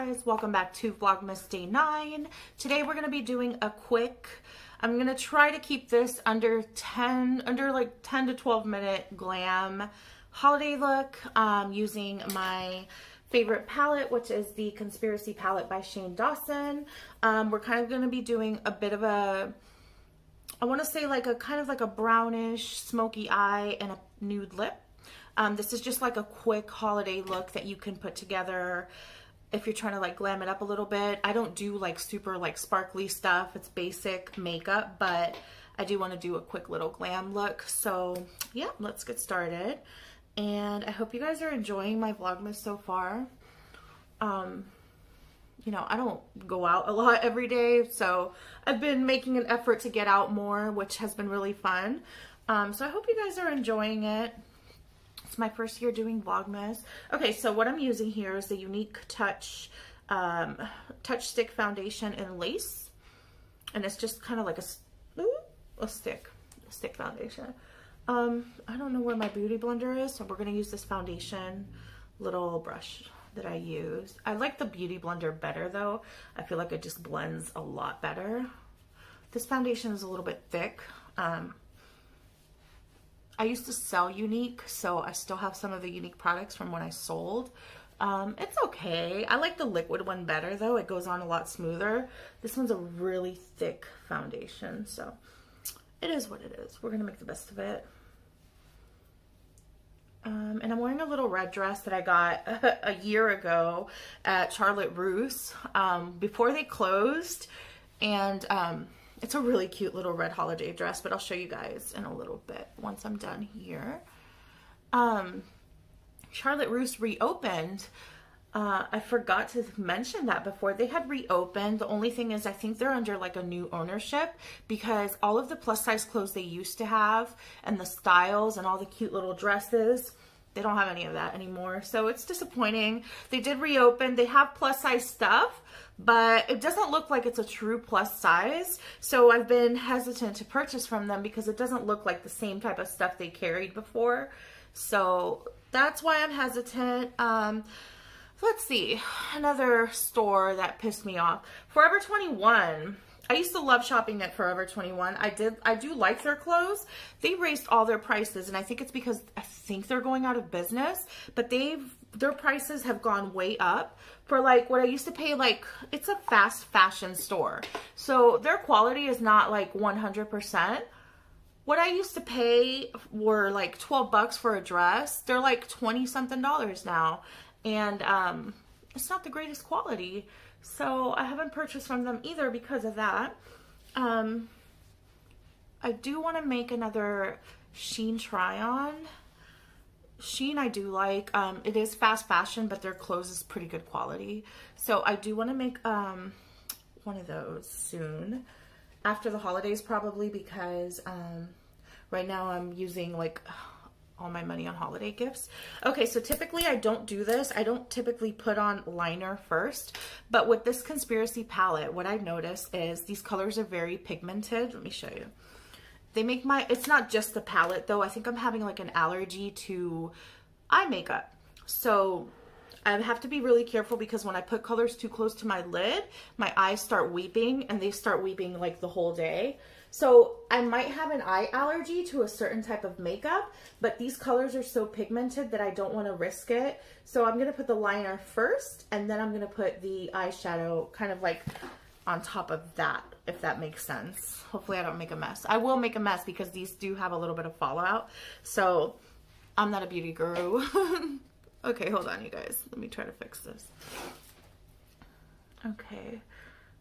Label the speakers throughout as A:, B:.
A: guys, welcome back to Vlogmas Day 9. Today we're going to be doing a quick, I'm going to try to keep this under like 10 to 12 minute glam holiday look using my favorite palette, which is the Conspiracy palette by Dawson. We're kind of going to be doing a bit of a, I want to say like a kind of like a brownish smoky eye and a nude lip. This is just like a quick holiday look that you can put together if you're trying to like glam it up a little bit. I don't do like super like sparkly stuff. It's basic makeup, but I do want to do a quick little glam look. So yeah, let's get started. And I hope you guys are enjoying my Vlogmas so far. You know, I don't go out a lot every day, so I've been making an effort to get out more, which has been really fun. So I hope you guys are enjoying it. It's my first year doing Vlogmas. Okay, so what I'm using here is the Unique Touch Touch Stick Foundation in Lace. And it's just kind of like a stick foundation. I don't know where my beauty blender is, so we're going to use this foundation little brush that I use. I like the beauty blender better though. I feel like it just blends a lot better. This foundation is a little bit thick. I used to sell Unique, so I still have some of the Unique products from when I sold. It's okay. I like the liquid one better though. It goes on a lot smoother. This one's a really thick foundation, so it is what it is. We're gonna make the best of it. And I'm wearing a little red dress that I got a year ago at Charlotte Russe before they closed, and it's a really cute little red holiday dress, but I'll show you guys in a little bit once I'm done here. Charlotte Russe reopened. I forgot to mention that before. They had reopened. The only thing is I think they're under like a new ownership, because all of the plus size clothes they used to have and the styles and all the cute little dresses, they don't have any of that anymore. So it's disappointing. They did reopen. They have plus size stuff, but it doesn't look like it's a true plus size. So I've been hesitant to purchase from them because it doesn't look like the same type of stuff they carried before. So that's why I'm hesitant. Let's see, another store that pissed me off. Forever 21. I used to love shopping at Forever 21. I do like their clothes. They raised all their prices, and I think it's because I think they're going out of business, but their prices have gone way up for like what I used to pay. Like, it's a fast fashion store, so their quality is not like 100%. What I used to pay were like 12 bucks for a dress. They're like 20 something dollars now. And it's not the greatest quality, so I haven't purchased from them either because of that. I do want to make another Shein try-on. Shein I do like. It is fast fashion, but their clothes is pretty good quality. So I do want to make one of those soon. After the holidays probably, because right now I'm using like all my money on holiday gifts. Okay, so typically I don't do this. I don't typically put on liner first, but with this Conspiracy palette, what I've noticed is these colors are very pigmented. Let me show you. They make my, it's not just the palette though. I think I'm having like an allergy to eye makeup. So I have to be really careful, because when I put colors too close to my lid, my eyes start weeping, and they start weeping like the whole day. So I might have an eye allergy to a certain type of makeup, but these colors are so pigmented that I don't want to risk it. So I'm going to put the liner first, and then I'm going to put the eyeshadow kind of like on top of that, if that makes sense. Hopefully I don't make a mess. I will make a mess because these do have a little bit of fallout. So I'm not a beauty guru. Okay, hold on you guys. Let me try to fix this. Okay,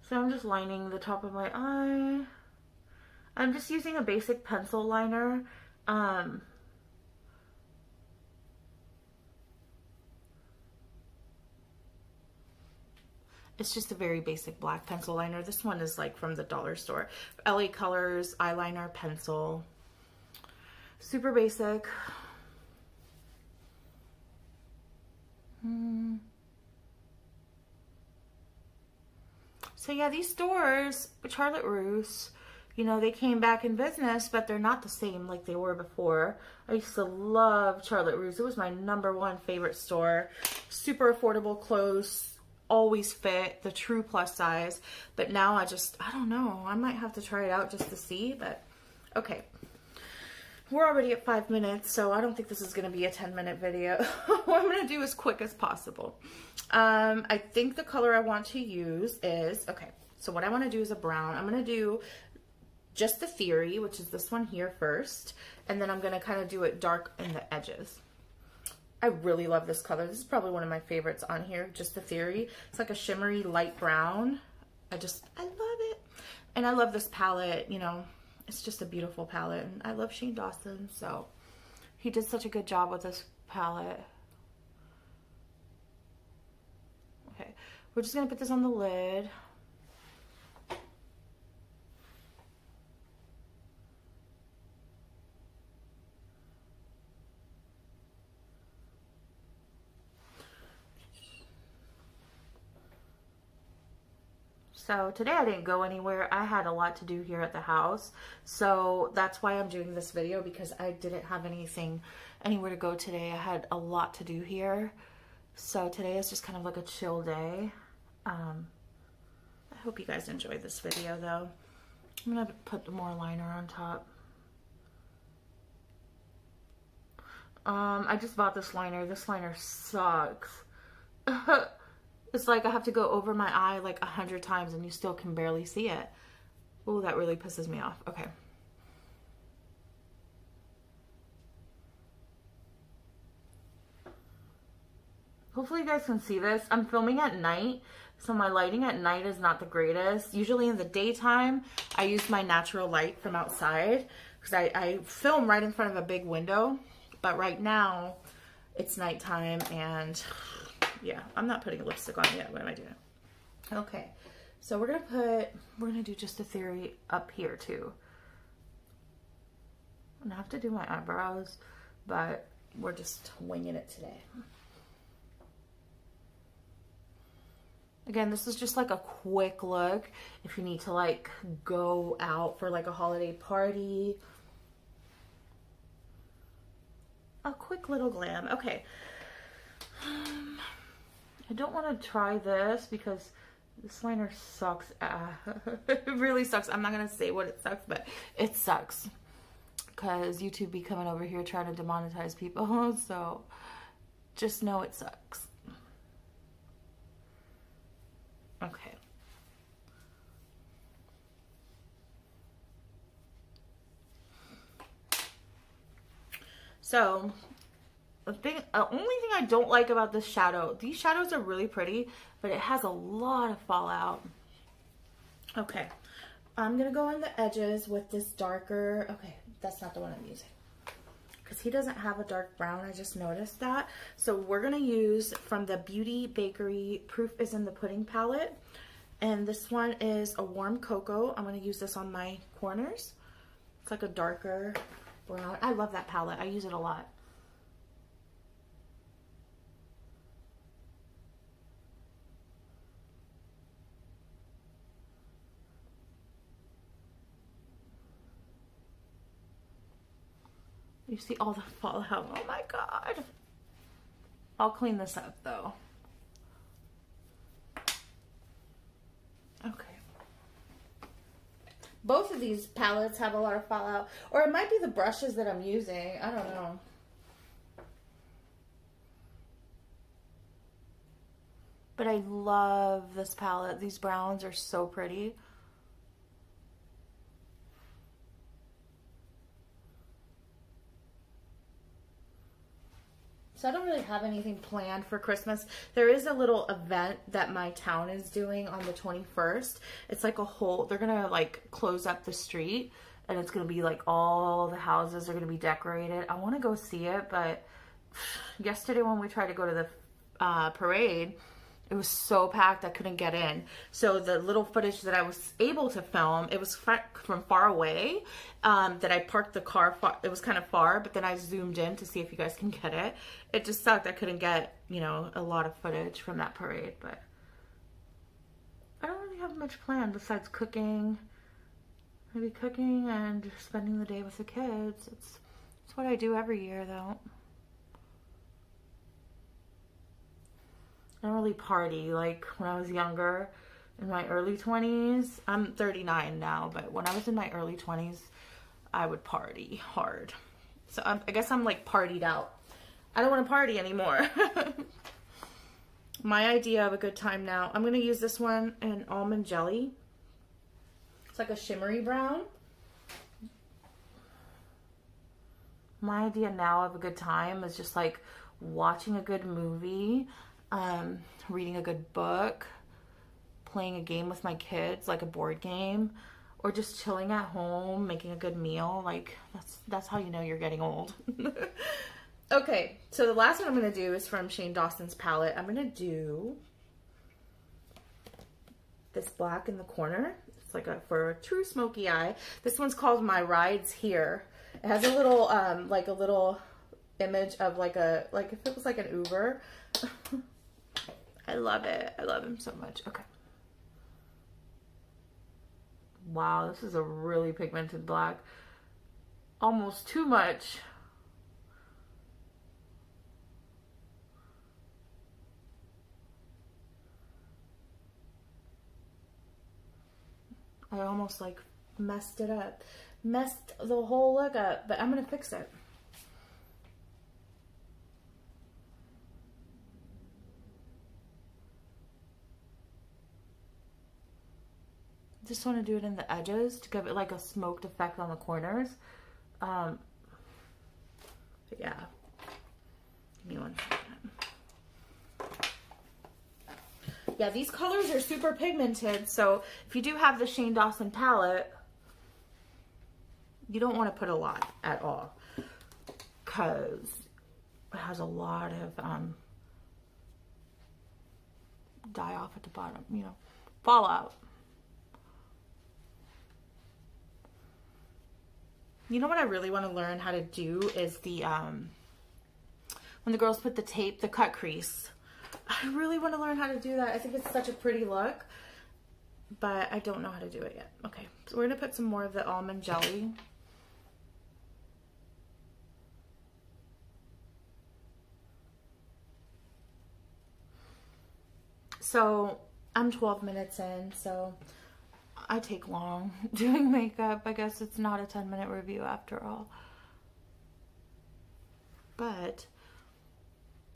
A: so I'm just lining the top of my eye. I'm just using a basic pencil liner. It's just a very basic black pencil liner. This one is like from the dollar store. LA Colors eyeliner pencil. Super basic. So yeah, these stores, Charlotte Russe, you know, they came back in business, but they're not the same like they were before. I used to love Charlotte Russe. It was my #1 favorite store. Super affordable clothes, always fit, the true plus size. But now I don't know. I might have to try it out just to see, but okay. We're already at 5 minutes, so I don't think this is going to be a 10-minute video. What I'm going to do as quick as possible. I think the color I want to use is, okay, so what I want to do is a brown. I'm going to do just the Theory, which is this one here first, and then I'm going to kind of do it dark in the edges. I really love this color. This is probably one of my favorites on here, just the Theory. It's like a shimmery light brown. I love it. And I love this palette, you know. It's just a beautiful palette, and I love Shane Dawson, so he did such a good job with this palette. Okay, we're just gonna put this on the lid. So today I didn't go anywhere. I had a lot to do here at the house. So that's why I'm doing this video, because I didn't have anywhere to go today. I had a lot to do here. So today is just kind of like a chill day. I hope you guys enjoyed this video though. I'm gonna put more liner on top. I just bought this liner. This liner sucks. It's like I have to go over my eye like 100 times and you still can barely see it. Oh, that really pisses me off. Okay. Hopefully you guys can see this. I'm filming at night, so my lighting at night is not the greatest. Usually in the daytime, I use my natural light from outside because I film right in front of a big window. But right now, it's nighttime and yeah, I'm not putting lipstick on yet. What am I doing? Okay, so we're gonna do just a Theory up here too. I'm gonna have to do my eyebrows, but we're just winging it today. Again, this is just like a quick look if you need to like go out for like a holiday party. A quick little glam. Okay. I don't want to try this because this liner sucks. It really sucks. I'm not going to say what it sucks, but it sucks. Because YouTube be coming over here trying to demonetize people. So just know it sucks. Okay. So the only thing I don't like about this shadow, these shadows are really pretty, but it has a lot of fallout. Okay, I'm gonna go on the edges with this darker, okay, that's not the one I'm using, because he doesn't have a dark brown, I just noticed that. So we're gonna use from the Beauty Bakery Proof is in the Pudding palette, and this one is a warm cocoa. I'm gonna use this on my corners. It's like a darker brown. I love that palette, I use it a lot. You see all the fallout. Oh my god. I'll clean this up though. Okay. Both of these palettes have a lot of fallout. Or it might be the brushes that I'm using. I don't know. But I love this palette. These browns are so pretty. So I don't really have anything planned for Christmas. There is a little event that my town is doing on the 21st. It's like a whole, they're gonna like close up the street and it's gonna be like all the houses are gonna be decorated. I wanna go see it, but yesterday when we tried to go to the parade, it was so packed I couldn't get in. So the little footage that I was able to film, it was from far away, that I parked the car, it was kind of far, but then I zoomed in to see if you guys can get it. It just sucked I couldn't get, you know, a lot of footage from that parade, but I don't really have much planned besides cooking. Maybe cooking and spending the day with the kids. It's what I do every year though. I don't really party like when I was younger, in my early 20s. I'm 39 now, but when I was in my early 20s, I would party hard. So I guess I'm like partied out. I don't want to party anymore. My idea of a good time now, I'm going to use this one in Almond Jelly. It's like a shimmery brown. My idea now of a good time is just like watching a good movie, reading a good book, playing a game with my kids, like a board game, or just chilling at home, making a good meal. Like that's how you know you're getting old. Okay, so the last one I'm going to do is from Shane Dawson's palette. I'm going to do this black in the corner. It's like for a true smoky eye. This one's called My Rides Here. It has a little, like a little image of like if it was like an Uber. I love it. I love him so much. Okay. Wow, this is a really pigmented black. Almost too much. I almost like messed it up. Messed the whole look up, but I'm gonna fix it. Just want to do it in the edges to give it like a smoked effect on the corners. But yeah. Give me one second. Yeah, these colors are super pigmented, so if you do have the Shane Dawson palette, you don't want to put a lot at all, because it has a lot of die off at the bottom, you know, fallout. You know what I really want to learn how to do is the when the girls put the tape, the cut crease. I really want to learn how to do that. I think it's such a pretty look, but I don't know how to do it yet. Okay, so we're going to put some more of the almond jelly. So I'm 12 minutes in, so I take long doing makeup. I guess it's not a 10-minute review after all. But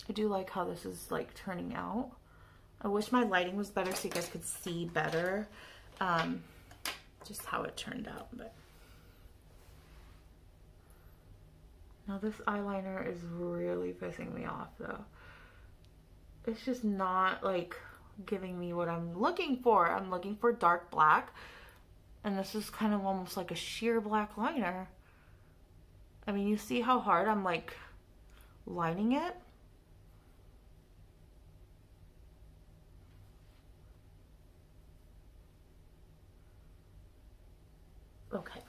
A: I do like how this is like turning out. I wish my lighting was better so you guys could see better just how it turned out. But now this eyeliner is really pissing me off though. It's just not like giving me what I'm looking for. I'm looking for dark black, and this is kind of almost like a sheer black liner. I mean, you see how hard I'm like lining it? Okay,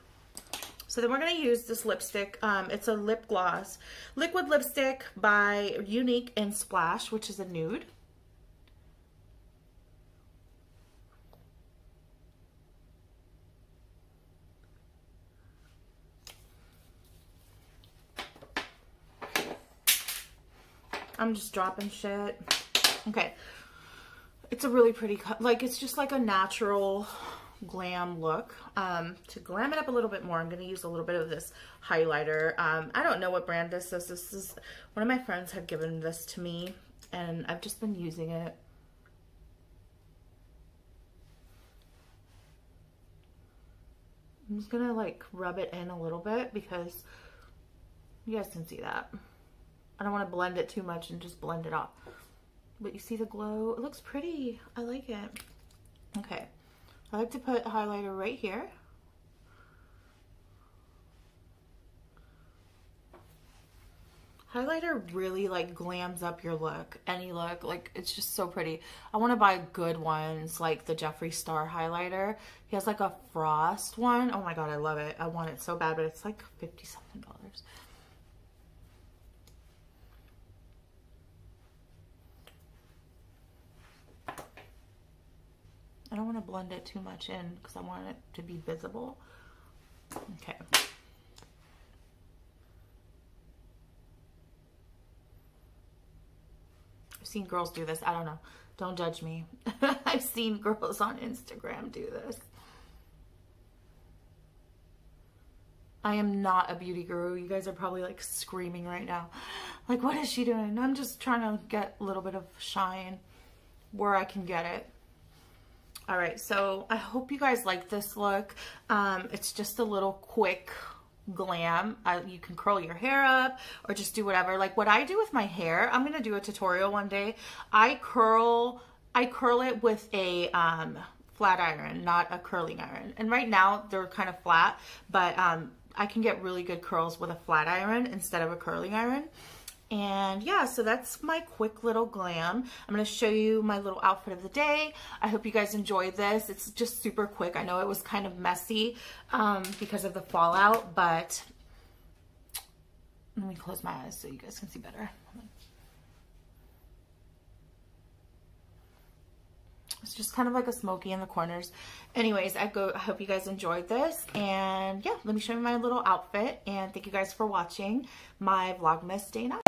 A: so then we're going to use this lipstick. It's a lip gloss, liquid lipstick by Unique and Splash, which is a nude. I'm just dropping shit. Okay, it's a really pretty cut. Like, it's just like a natural glam look. To glam it up a little bit more, I'm going to use a little bit of this highlighter. I don't know what brand this is. This is one of my friends had given this to me, and I've just been using it. I'm just going to like rub it in a little bit because you guys can see that. I don't want to blend it too much and just blend it off. But you see the glow? It looks pretty. I like it. Okay. I like to put a highlighter right here. Highlighter really like glams up your look, any look. Like, it's just so pretty. I want to buy good ones like the Jeffree Star highlighter. He has like a frost one. Oh my god, I love it. I want it so bad, but it's like $50-something. I don't want to blend it too much in because I want it to be visible. Okay. seen girls do this. I don't know. Don't judge me. I've seen girls on Instagram do this. I am not a beauty guru. You guys are probably like screaming right now. Like, what is she doing? I'm just trying to get a little bit of shine where I can get it. All right, so I hope you guys like this look. It's just a little quick glam. You can curl your hair up or just do whatever. Like what I do with my hair, I'm gonna do a tutorial one day. I curl it with a flat iron, not a curling iron. And right now they're kind of flat, but I can get really good curls with a flat iron instead of a curling iron. And yeah, so that's my quick little glam. I'm going to show you my little outfit of the day. I hope you guys enjoyed this. It's just super quick. I know it was kind of messy because of the fallout, but let me close my eyes so you guys can see better. It's just kind of like a smoky in the corners. Anyways, I hope you guys enjoyed this. And yeah, let me show you my little outfit. And thank you guys for watching my Vlogmas day night.